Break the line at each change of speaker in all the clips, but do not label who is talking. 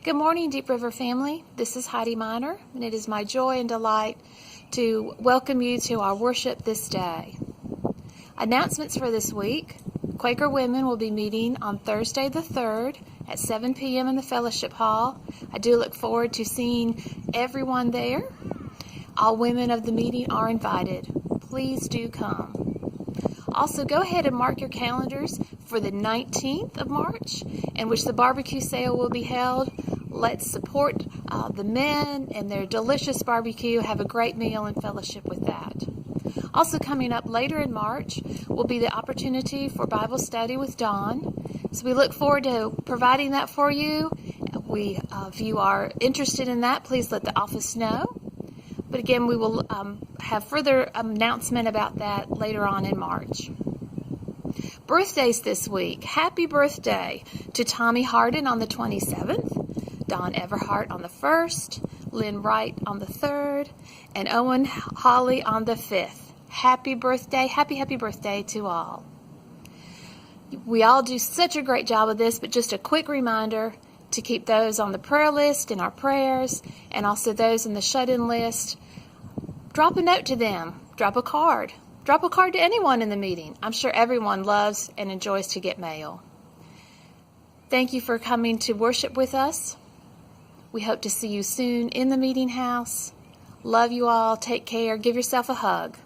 Good morning, Deep River family. This is Heidi Miner, and it is my joy and delight to welcome you to our worship this day. Announcements for this week. Quaker Women will be meeting on Thursday the 3rd at 7 p.m. in the Fellowship Hall. I do look forward to seeing everyone there. All women of the meeting are invited. Please do come. Also, go ahead and mark your calendars for the 19th of March, in which the barbecue sale will be held. Let's support the men and their delicious barbecue. Have a great meal and fellowship with that. Also coming up later in March will be the opportunity for Bible study with Dawn. So we look forward to providing that for you. If you are interested in that, please let the office know. But again, we will have further announcement about that later on in March. Birthdays this week. Happy birthday to Tommy Harden on the 27th, Don Everhart on the 1st, Lynn Wright on the 3rd, and Owen Holly on the 5th. Happy birthday, happy birthday to all. We all do such a great job of this, but just a quick reminder to keep those on the prayer list in our prayers, and also those in the shut-in list. Drop a note to them. Drop a card. Drop a card to anyone in the meeting. I'm sure everyone loves and enjoys to get mail. Thank you for coming to worship with us. We hope to see you soon in the meeting house. Love you all. Take care. Give yourself a hug.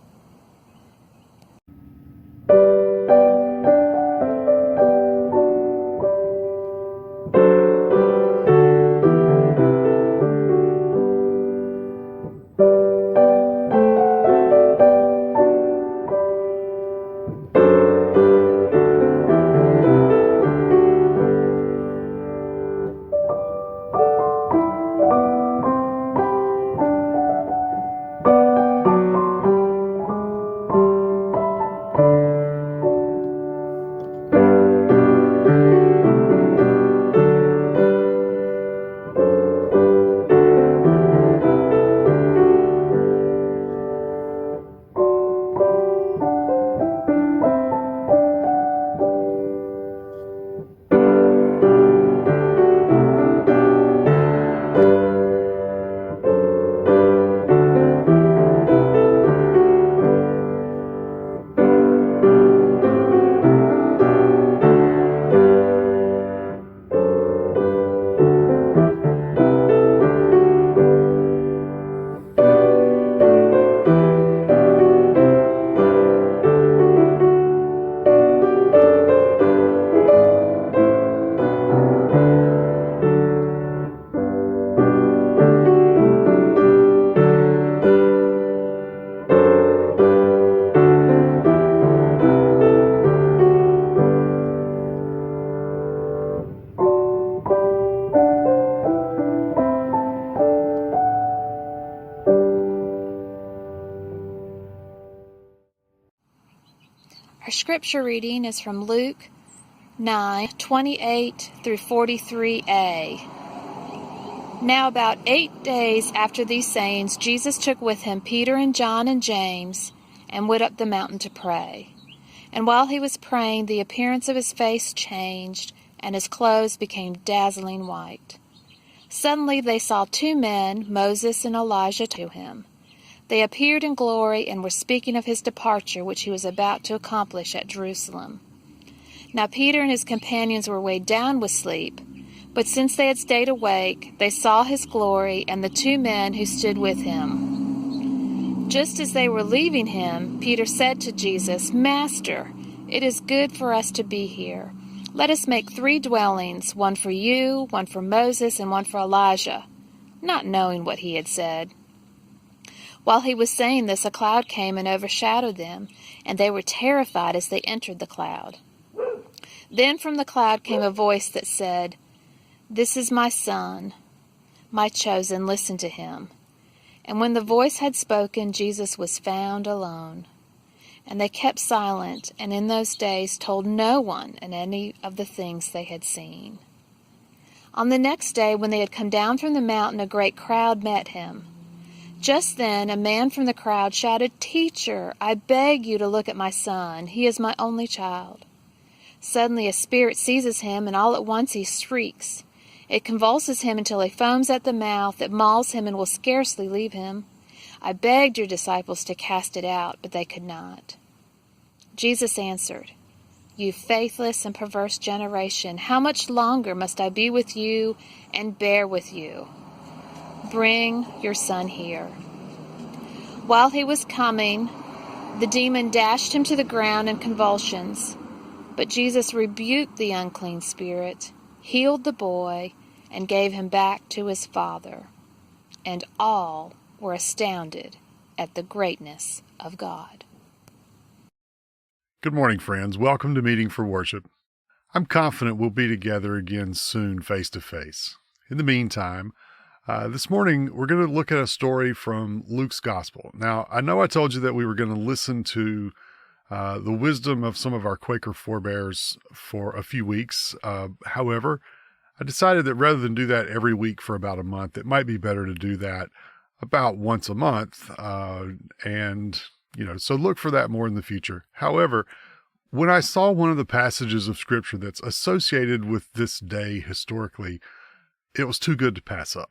Our scripture reading is from Luke 9:28 through 43a. Now about 8 days after these sayings, Jesus took with him Peter and John and James and went up the mountain to pray. And while he was praying, the appearance of his face changed, and his clothes became dazzling white. Suddenly they saw two men, Moses and Elijah, to him. They appeared in glory and were speaking of his departure, which he was about to accomplish at Jerusalem. Now Peter and his companions were weighed down with sleep, but since they had stayed awake, they saw his glory and the two men who stood with him. Just as they were leaving him, Peter said to Jesus, "Master, it is good for us to be here. Let us make 3 dwellings, one for you, one for Moses, and one for Elijah," not knowing what he had said. While he was saying this, a cloud came and overshadowed them, and they were terrified as they entered the cloud. Then from the cloud came a voice that said, "This is my son, my chosen, listen to him." And when the voice had spoken, Jesus was found alone. And they kept silent, and in those days told no one any of the things they had seen. On the next day, when they had come down from the mountain, a great crowd met him. Just then a man from the crowd shouted, "Teacher, I beg you to look at my son. He is my only child." Suddenly a spirit seizes him, and all at once he shrieks. It convulses him until he foams at the mouth. It mauls him and will scarcely leave him. I begged your disciples to cast it out, but they could not." Jesus answered, "You faithless and perverse generation, how much longer must I be with you and bear with you? Bring your son here." While he was coming, the demon dashed him to the ground in convulsions. But Jesus rebuked the unclean spirit, healed the boy, and gave him back to his father. And all were astounded at the greatness of God.
Good morning, friends. Welcome to Meeting for Worship. I'm confident we'll be together again soon, face to face. In the meantime, this morning we're going to look at a story from Luke's Gospel. Now, I know I told you that we were going to listen to the wisdom of some of our Quaker forebears for a few weeks. However, I decided that rather than do that every week for about a month, it might be better to do that about once a month. So look for that more in the future. However, when I saw one of the passages of Scripture that's associated with this day historically, it was too good to pass up.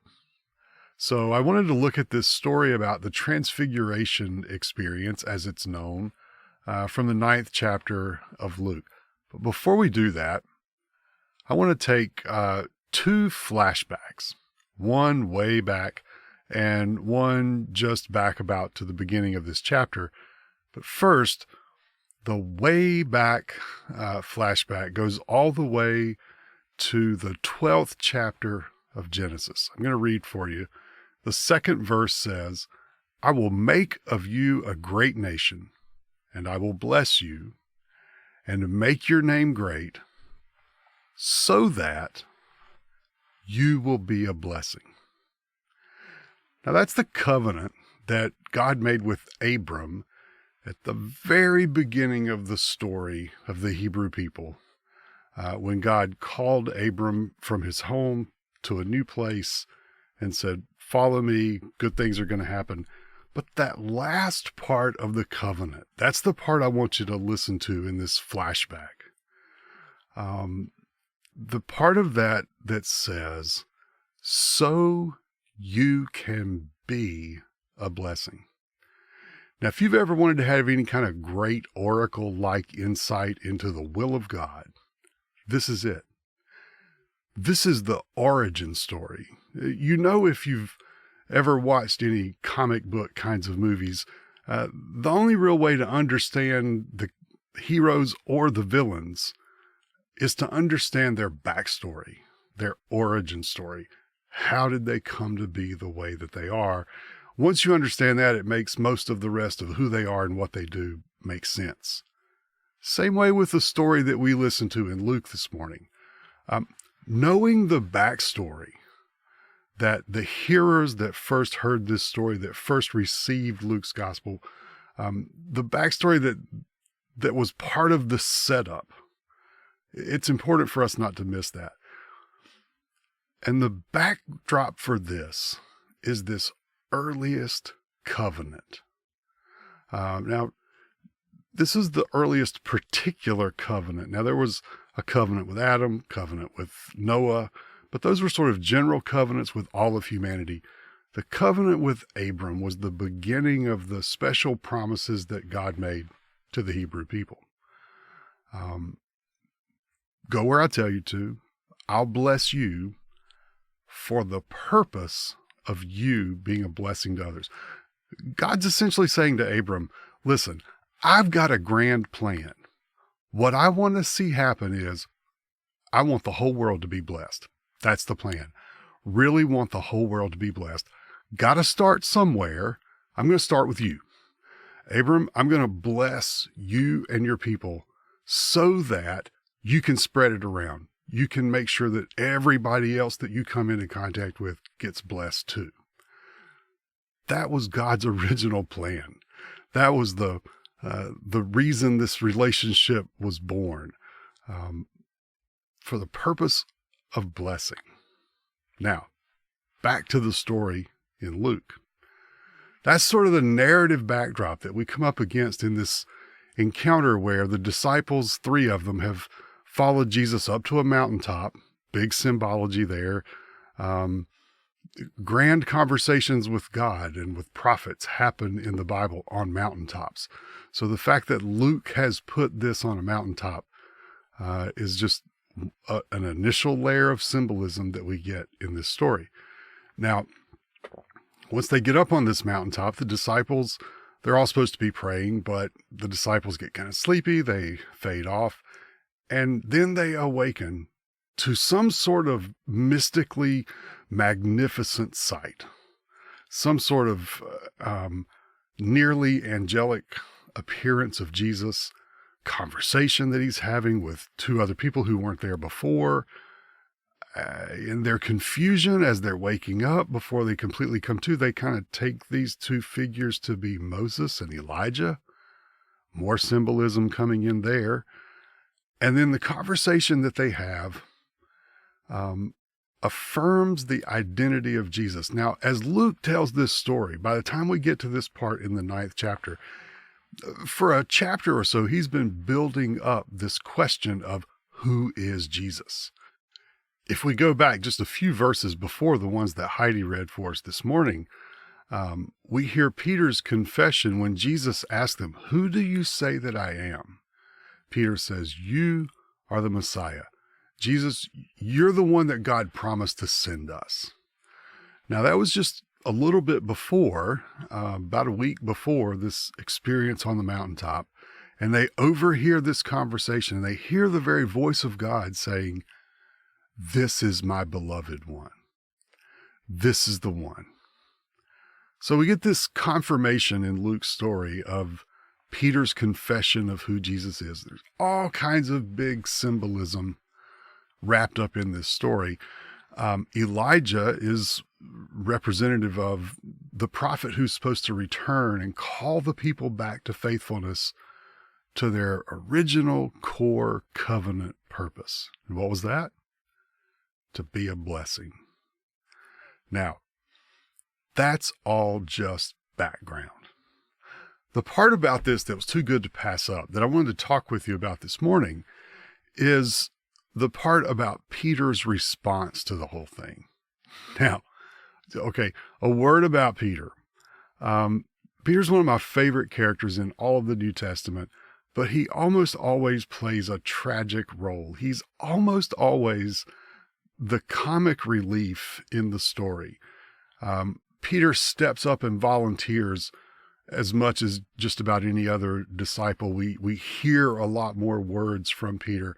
So I wanted to look at this story about the Transfiguration experience, as it's known, from the 9th chapter of Luke. But before we do that, I want to take two flashbacks, one way back and one just back about to the beginning of this chapter. But first, the way back flashback goes all the way to the 12th chapter of Genesis. I'm going to read for you. The second verse says, "I will make of you a great nation, and I will bless you, and make your name great, so that you will be a blessing." Now that's the covenant that God made with Abram at the very beginning of the story of the Hebrew people, when God called Abram from his home to a new place and said, "Follow me, good things are going to happen." But that last part of the covenant, that's the part I want you to listen to in this flashback. The part of that says, "So you can be a blessing." Now, if you've ever wanted to have any kind of great oracle-like insight into the will of God, this is it. This is the origin story. You know, if you've ever watched any comic book kinds of movies, the only real way to understand the heroes or the villains is to understand their backstory, their origin story. How did they come to be the way that they are? Once you understand that, it makes most of the rest of who they are and what they do make sense. Same way with the story that we listened to in Luke this morning. Knowing the backstory, that the hearers that first heard this story, that first received Luke's gospel, the backstory that was part of the setup, it's important for us not to miss that. And the backdrop for this is this earliest covenant. Now, this is the earliest particular covenant. Now, there was a covenant with Adam, covenant with Noah, but those were sort of general covenants with all of humanity. The covenant with Abram was the beginning of the special promises that God made to the Hebrew people. Go where I tell you to. I'll bless you for the purpose of you being a blessing to others. God's essentially saying to Abram, listen, I've got a grand plan. What I want to see happen is I want the whole world to be blessed. That's the plan. Really want the whole world to be blessed. Got to start somewhere. I'm going to start with you. Abram, I'm going to bless you and your people so that you can spread it around. You can make sure that everybody else that you come into contact with gets blessed too. That was God's original plan. That was the reason this relationship was born, for the purpose of blessing. Now, back to the story in Luke. That's sort of the narrative backdrop that we come up against in this encounter where the disciples, 3 of them, have followed Jesus up to a mountaintop, big symbology there. Grand conversations with God and with prophets happen in the Bible on mountaintops. So the fact that Luke has put this on a mountaintop is just an initial layer of symbolism that we get in this story. Now, once they get up on this mountaintop, the disciples, they're all supposed to be praying, but the disciples get kind of sleepy, they fade off, and then they awaken to some sort of mystically magnificent sight, some sort of nearly angelic appearance of Jesus, conversation that he's having with two other people who weren't there before. In their confusion as they're waking up, before they completely come to, they kind of take these two figures to be Moses and Elijah. More symbolism coming in there. And then the conversation that they have affirms the identity of Jesus. Now, as Luke tells this story, by the time we get to this part in the 9th chapter, for a chapter or so, he's been building up this question of who is Jesus? If we go back just a few verses before the ones that Heidi read for us this morning, we hear Peter's confession when Jesus asked him, "Who do you say that I am?" Peter says, "You are the Messiah. Jesus, you're the one that God promised to send us." Now, that was just a little bit before, about a week before this experience on the mountaintop, and they overhear this conversation, and they hear the very voice of God saying, "This is my beloved one. This is the one." So we get this confirmation in Luke's story of Peter's confession of who Jesus is. There's all kinds of big symbolism wrapped up in this story. Elijah is representative of the prophet who's supposed to return and call the people back to faithfulness to their original core covenant purpose. And what was that? To be a blessing. Now, that's all just background. The part about this that was too good to pass up, that I wanted to talk with you about this morning, is the part about Peter's response to the whole thing. Now, okay, a word about Peter. Peter's one of my favorite characters in all of the New Testament, but he almost always plays a tragic role. He's almost always the comic relief in the story. Peter steps up and volunteers as much as just about any other disciple. We hear a lot more words from Peter.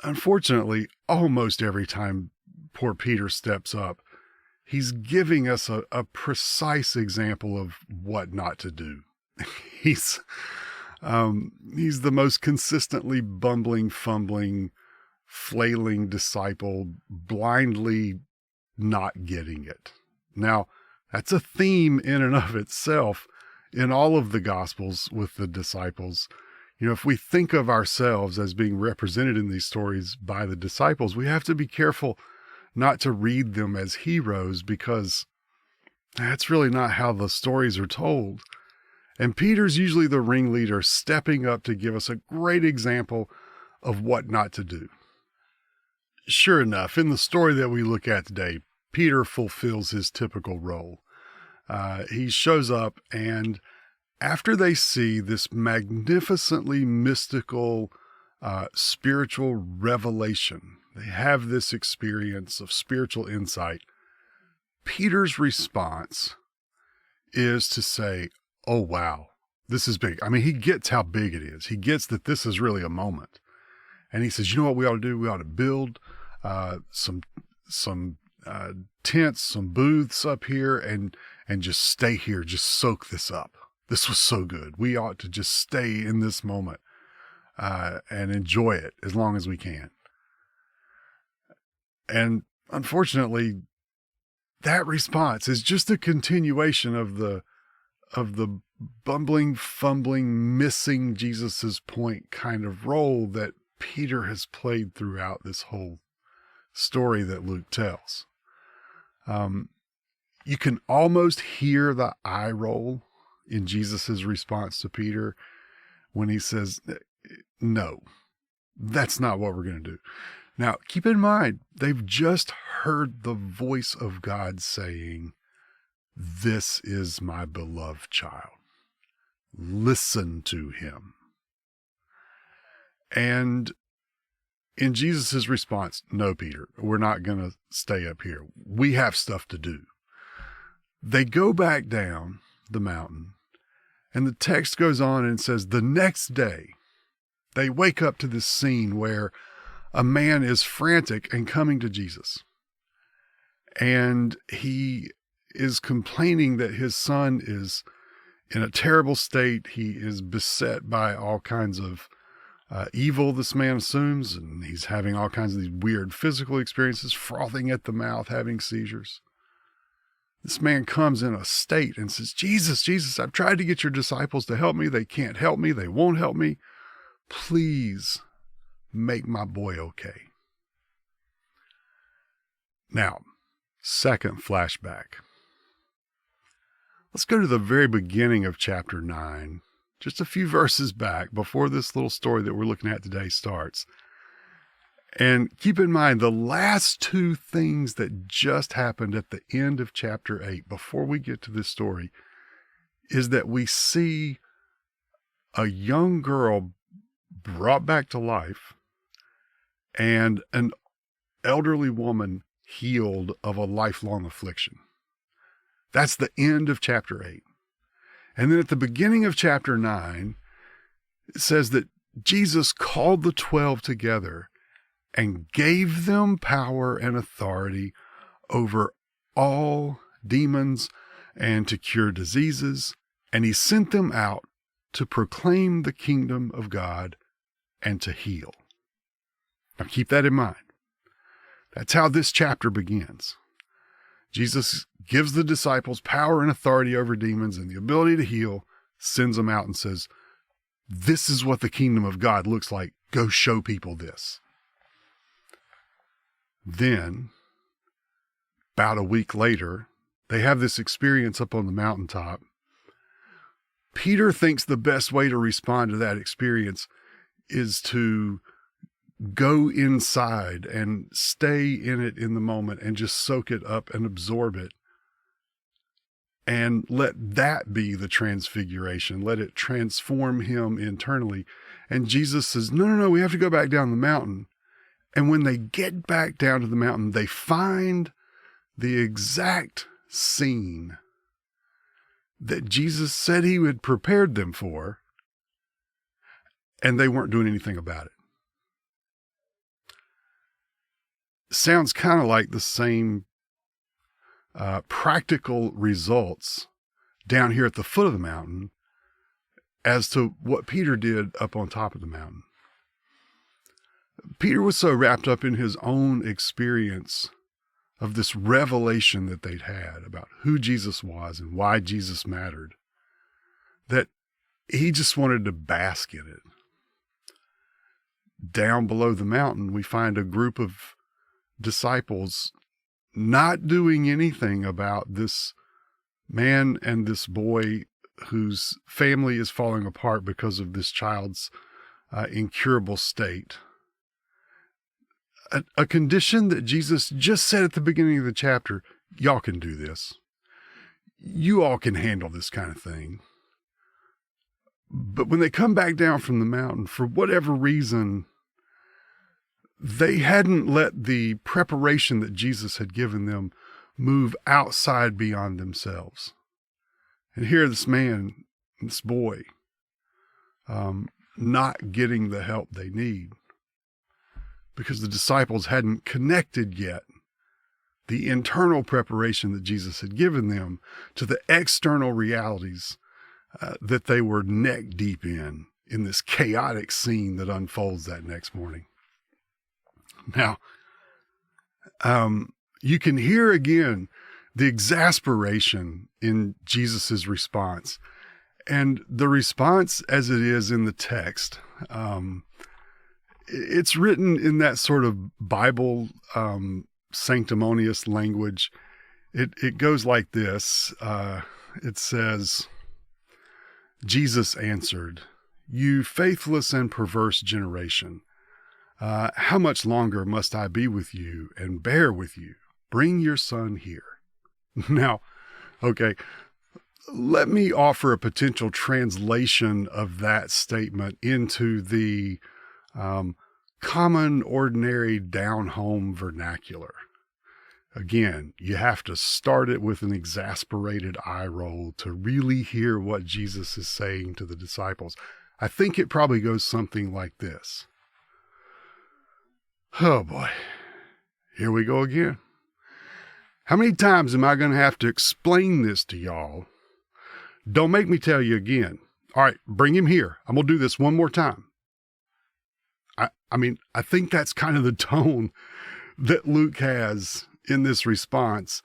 Unfortunately, almost every time poor Peter steps up, he's giving us a precise example of what not to do. He's the most consistently bumbling, fumbling, flailing disciple, blindly not getting it. Now, that's a theme in and of itself in all of the Gospels with the disciples. You know, if we think of ourselves as being represented in these stories by the disciples, we have to be careful not to read them as heroes, because that's really not how the stories are told. And Peter's usually the ringleader, stepping up to give us a great example of what not to do. Sure enough, in the story that we look at today, Peter fulfills his typical role. He shows up, and after they see this magnificently mystical, spiritual revelation, they have this experience of spiritual insight. Peter's response is to say, "Oh, wow, this is big." I mean, he gets how big it is. He gets that this is really a moment. And he says, "You know what we ought to do? We ought to build some tents, some booths up here, and just stay here, just soak this up. This was so good. We ought to just stay in this moment and enjoy it as long as we can." And unfortunately, that response is just a continuation of the bumbling, fumbling, missing Jesus's point kind of role that Peter has played throughout this whole story that Luke tells. You can almost hear the eye roll in Jesus's response to Peter when he says, "No, that's not what we're going to do." Now, keep in mind, they've just heard the voice of God saying, "This is my beloved child. Listen to him." And in Jesus' response, "No, Peter, we're not going to stay up here. We have stuff to do." They go back down the mountain, and the text goes on and says, the next day, they wake up to this scene where a man is frantic and coming to Jesus. And he is complaining that his son is in a terrible state. He is beset by all kinds of evil, this man assumes, and he's having all kinds of these weird physical experiences, frothing at the mouth, having seizures. This man comes in a state and says, "Jesus, Jesus, I've tried to get your disciples to help me. They can't help me. They won't help me. Please make my boy okay." Now, second flashback. Let's go to the very beginning of chapter 9, just a few verses back before this little story that we're looking at today starts. And keep in mind, the last two things that just happened at the end of chapter 8, before we get to this story, is that we see a young girl brought back to life and an elderly woman healed of a lifelong affliction. That's the end of chapter 8. And then at the beginning of chapter 9, it says that Jesus called the 12 together and gave them power and authority over all demons and to cure diseases. And he sent them out to proclaim the kingdom of God and to heal. Now keep that in mind. That's how this chapter begins. Jesus gives the disciples power and authority over demons and the ability to heal, sends them out and says, "This is what the kingdom of God looks like. Go show people this." Then, about a week later, they have this experience up on the mountaintop. Peter thinks the best way to respond to that experience is to go inside and stay in it in the moment and just soak it up and absorb it. And let that be the transfiguration. Let it transform him internally. And Jesus says, no, we have to go back down the mountain. And when they get back down to the mountain, they find the exact scene that Jesus said he had prepared them for, and they weren't doing anything about it. Sounds kind of like the same practical results down here at the foot of the mountain as to what Peter did up on top of the mountain. Peter was so wrapped up in his own experience of this revelation that they'd had about who Jesus was and why Jesus mattered, that he just wanted to bask in it. Down below the mountain, we find a group of disciples not doing anything about this man and this boy whose family is falling apart because of this child's incurable state. A condition that Jesus just said at the beginning of the chapter, y'all can do this. You all can handle this kind of thing. But when they come back down from the mountain, for whatever reason, they hadn't let the preparation that Jesus had given them move outside beyond themselves. And here this man, this boy, not getting the help they need because the disciples hadn't connected yet the internal preparation that Jesus had given them to the external realities that they were neck deep in this chaotic scene that unfolds that next morning. Now, you can hear again the exasperation in Jesus's response, and the response as it is in the text. It's written in that sort of Bible sanctimonious language. It goes like this. It says, "Jesus answered, 'You faithless and perverse generation, How much longer must I be with you and bear with you? Bring your son here. Now, okay, let me offer a potential translation of that statement into the common, ordinary, down-home vernacular. Again, you have to start it with an exasperated eye roll to really hear what Jesus is saying to the disciples. I think it probably goes something like this. Oh boy, here we go again. How many times am I going to have to explain this to y'all? Don't make me tell you again. All right, bring him here. I'm going to do this one more time. I think that's kind of the tone that Luke has in this response.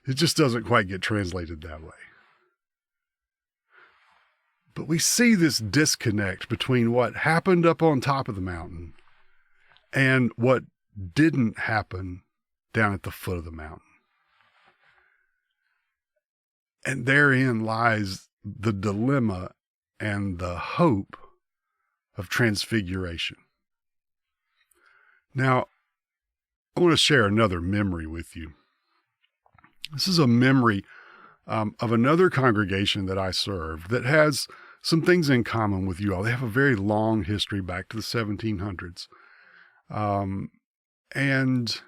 It just doesn't quite get translated that way. But we see this disconnect between what happened up on top of the mountain and what didn't happen down at the foot of the mountain. And therein lies the dilemma and the hope of transfiguration. Now, I want to share another memory with you. This is a memory of another congregation that I served that has some things in common with you all. They have a very long history back to the 1700s. And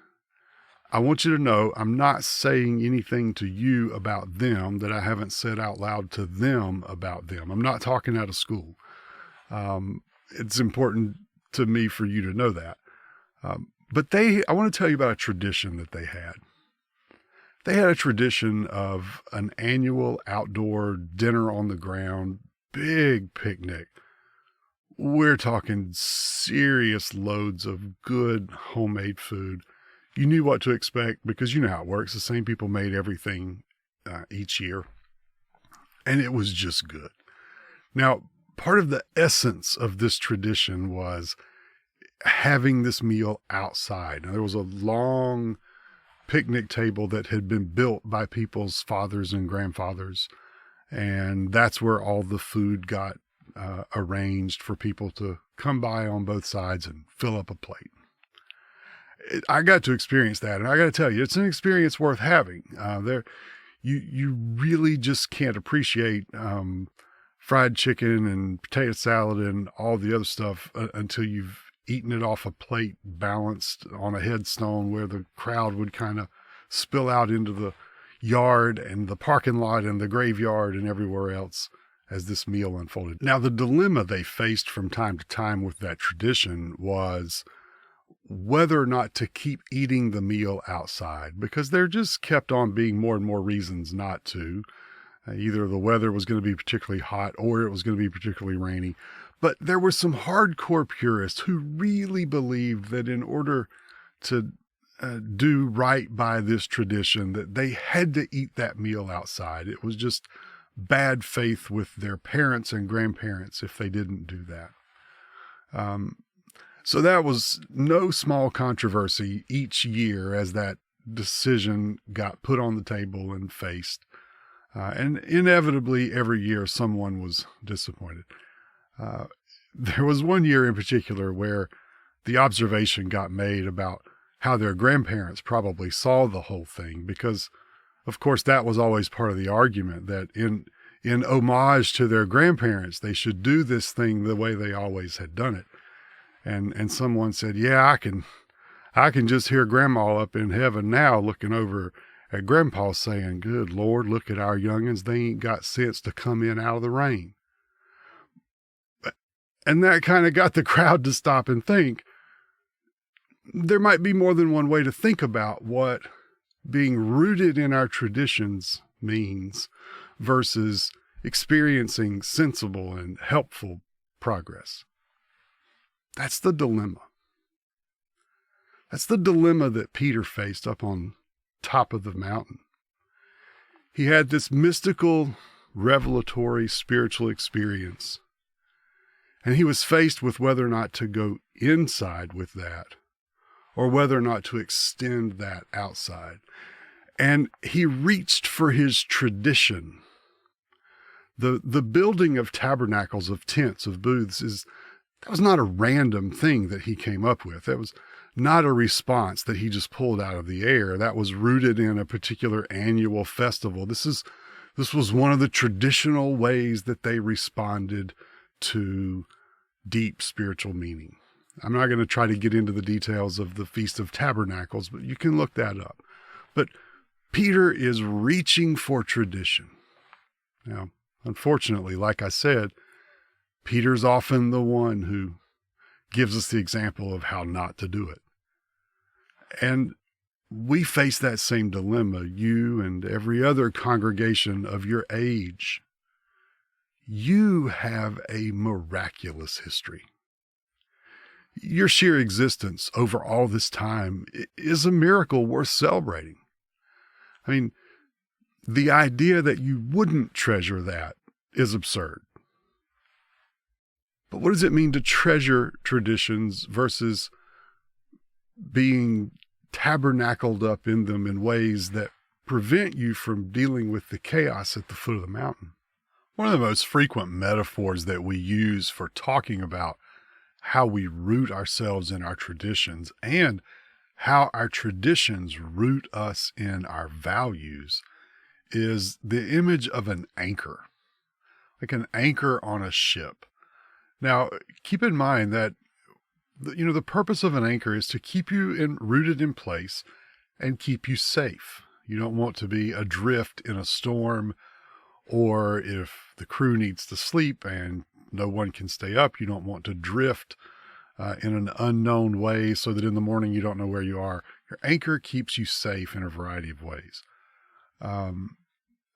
I want you to know I'm not saying anything to you about them that I haven't said out loud to them about them. I'm not talking out of school. It's important to me for you to know that. But I want to tell you about a tradition that they had. They had a tradition of an annual outdoor dinner on the ground, big picnic. We're talking serious loads of good homemade food. You knew what to expect because you know how it works. The same people made everything each year. And it was just good. Now, part of the essence of this tradition was having this meal outside. Now, there was a long picnic table that had been built by people's fathers and grandfathers. And that's where all the food got arranged for people to come by on both sides and fill up a plate. I got to experience that. And I got to tell you, it's an experience worth having. You really just can't appreciate fried chicken and potato salad and all the other stuff until you've eaten it off a plate balanced on a headstone where the crowd would kind of spill out into the yard and the parking lot and the graveyard and everywhere else as this meal unfolded. Now, the dilemma they faced from time to time with that tradition was whether or not to keep eating the meal outside, because there just kept on being more and more reasons not to. Either the weather was going to be particularly hot or it was going to be particularly rainy. But there were some hardcore purists who really believed that in order to do right by this tradition, that they had to eat that meal outside. It was just bad faith with their parents and grandparents if they didn't do that. So that was no small controversy each year as that decision got put on the table and faced. And inevitably, every year, someone was disappointed. There was one year in particular where the observation got made about how their grandparents probably saw the whole thing, because, of course, that was always part of the argument, that in homage to their grandparents, they should do this thing the way they always had done it. And someone said, yeah, I can just hear Grandma up in heaven now looking over at Grandpa saying, good Lord, look at our youngins. They ain't got sense to come in out of the rain. And that kind of got the crowd to stop and think. There might be more than one way to think about what being rooted in our traditions means versus experiencing sensible and helpful progress. That's the dilemma. That's the dilemma that Peter faced up on top of the mountain. He had this mystical, revelatory, spiritual experience. And he was faced with whether or not to go inside with that or whether or not to extend that outside. And he reached for his tradition. The building of tabernacles, of tents, of booths That was not a random thing that he came up with. That was not a response that he just pulled out of the air. That was rooted in a particular annual festival. This was one of the traditional ways that they responded to deep spiritual meaning. I'm not going to try to get into the details of the Feast of Tabernacles, but you can look that up. But Peter is reaching for tradition. Now, unfortunately, like I said, Peter's often the one who gives us the example of how not to do it. And we face that same dilemma, you and every other congregation of your age. You have a miraculous history. Your sheer existence over all this time is a miracle worth celebrating. I mean, the idea that you wouldn't treasure that is absurd. But what does it mean to treasure traditions versus being tabernacled up in them in ways that prevent you from dealing with the chaos at the foot of the mountain? One of the most frequent metaphors that we use for talking about how we root ourselves in our traditions and how our traditions root us in our values is the image of an anchor, like an anchor on a ship. Now, keep in mind that the purpose of an anchor is to keep you rooted in place and keep you safe. You don't want to be adrift in a storm, or if the crew needs to sleep and no one can stay up, you don't want to drift in an unknown way so that in the morning you don't know where you are. Your anchor keeps you safe in a variety of ways.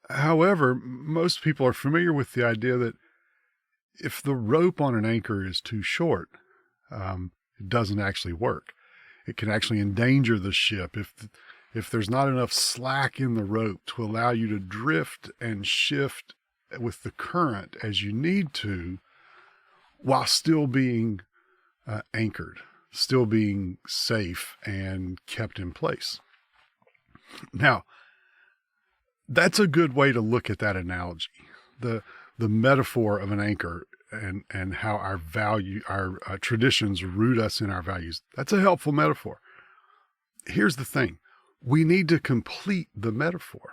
However, most people are familiar with the idea that if the rope on an anchor is too short, it doesn't actually work. It can actually endanger the ship if there's not enough slack in the rope to allow you to drift and shift with the current as you need to, while still being anchored, still being safe and kept in place. Now, that's a good way to look at that analogy. The metaphor of an anchor and how our traditions root us in our values. That's a helpful metaphor. Here's the thing. We need to complete the metaphor.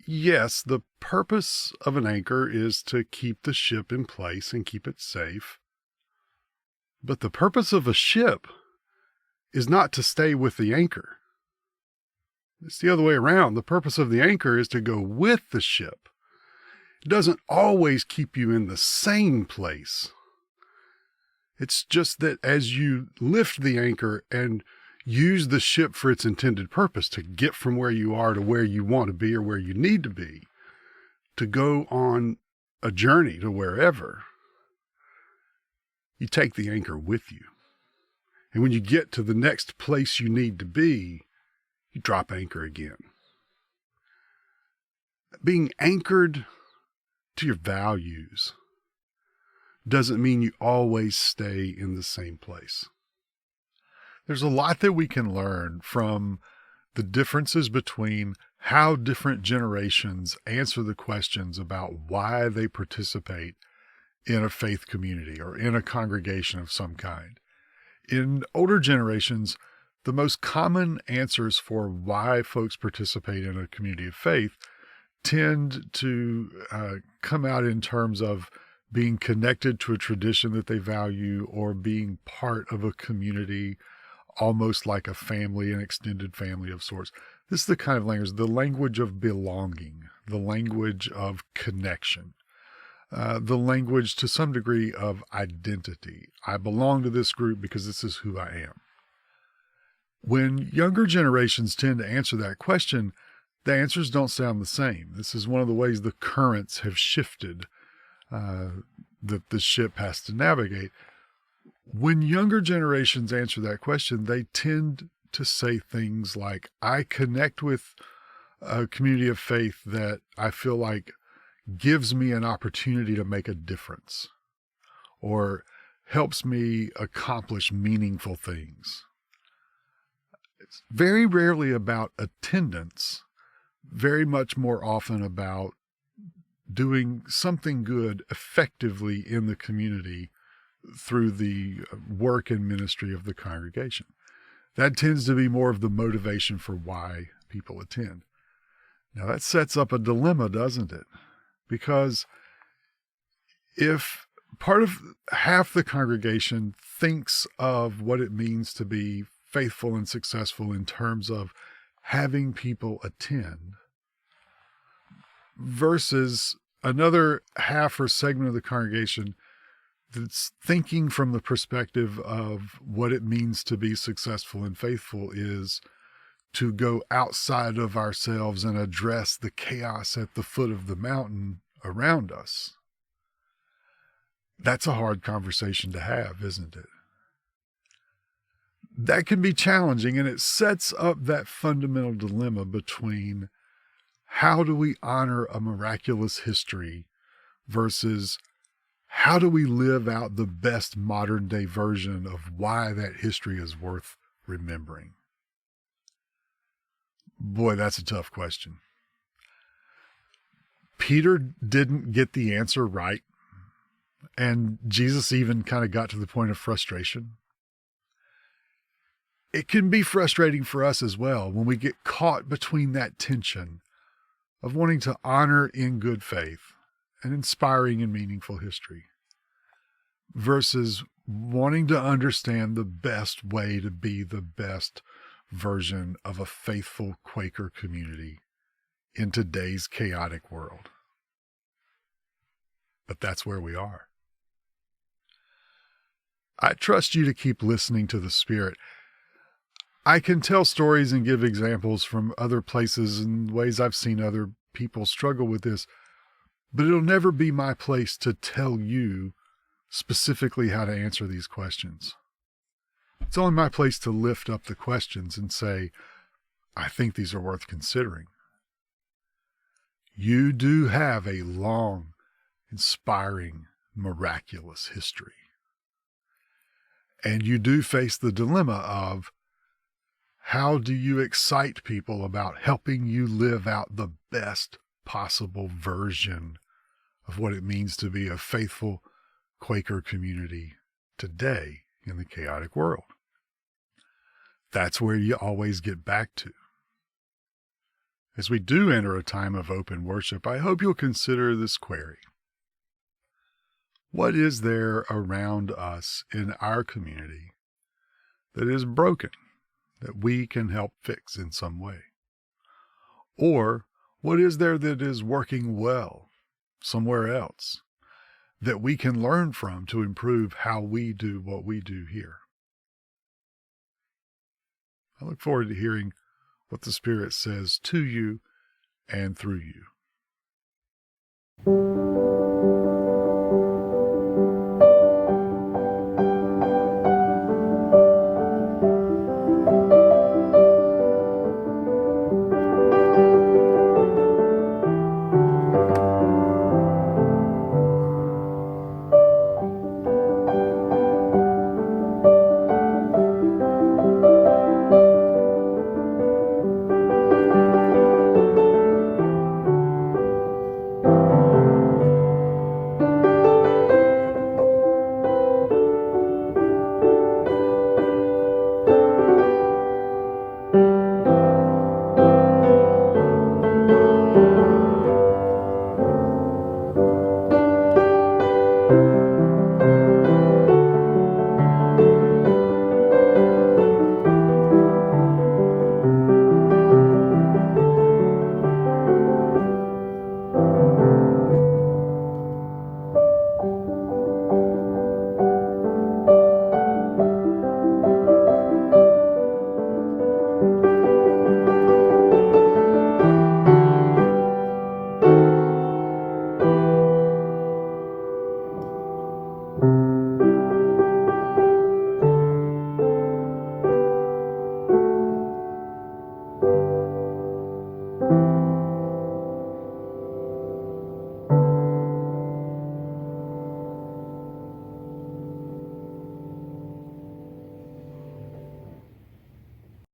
Yes, the purpose of an anchor is to keep the ship in place and keep it safe. But the purpose of a ship is not to stay with the anchor. It's the other way around. The purpose of the anchor is to go with the ship. It doesn't always keep you in the same place. It's just that as you lift the anchor and use the ship for its intended purpose, to get from where you are to where you want to be or where you need to be, to go on a journey to wherever, you take the anchor with you. And when you get to the next place you need to be, you drop anchor again. Being anchored to your values doesn't mean you always stay in the same place. There's a lot that we can learn from the differences between how different generations answer the questions about why they participate in a faith community or in a congregation of some kind. In older generations, the most common answers for why folks participate in a community of faith tend to come out in terms of being connected to a tradition that they value or being part of a community, almost like a family, an extended family of sorts. This is the kind of language, the language of belonging, the language of connection, the language to some degree of identity. I belong to this group because this is who I am. When younger generations tend to answer that question, the answers don't sound the same. This is one of the ways the currents have shifted that the ship has to navigate. When younger generations answer that question, they tend to say things like, I connect with a community of faith that I feel like gives me an opportunity to make a difference or helps me accomplish meaningful things. It's very rarely about attendance, very much more often about doing something good effectively in the community through the work and ministry of the congregation. That tends to be more of the motivation for why people attend. Now that sets up a dilemma, doesn't it? Because if part of half the congregation thinks of what it means to be faithful and successful in terms of having people attend, versus another half or segment of the congregation that's thinking from the perspective of what it means to be successful and faithful is to go outside of ourselves and address the chaos at the foot of the mountain around us. That's a hard conversation to have, isn't it? That can be challenging, and it sets up that fundamental dilemma between how do we honor a miraculous history versus how do we live out the best modern day version of why that history is worth remembering? Boy, that's a tough question. Peter didn't get the answer right, and Jesus even kind of got to the point of frustration. It can be frustrating for us as well when we get caught between that tension of wanting to honor in good faith an inspiring and meaningful history versus wanting to understand the best way to be the best version of a faithful Quaker community in today's chaotic world. But that's where we are. I trust you to keep listening to the Spirit. I can tell stories and give examples from other places and ways I've seen other people struggle with this, but it'll never be my place to tell you specifically how to answer these questions. It's only my place to lift up the questions and say, I think these are worth considering. You do have a long, inspiring, miraculous history. And you do face the dilemma of how do you excite people about helping you live out the best possible version of what it means to be a faithful Quaker community today in the chaotic world? That's where you always get back to. As we do enter a time of open worship, I hope you'll consider this query. What is there around us in our community that is broken, that we can help fix in some way? Or what is there that is working well somewhere else that we can learn from to improve how we do what we do here? I look forward to hearing what the Spirit says to you and through you.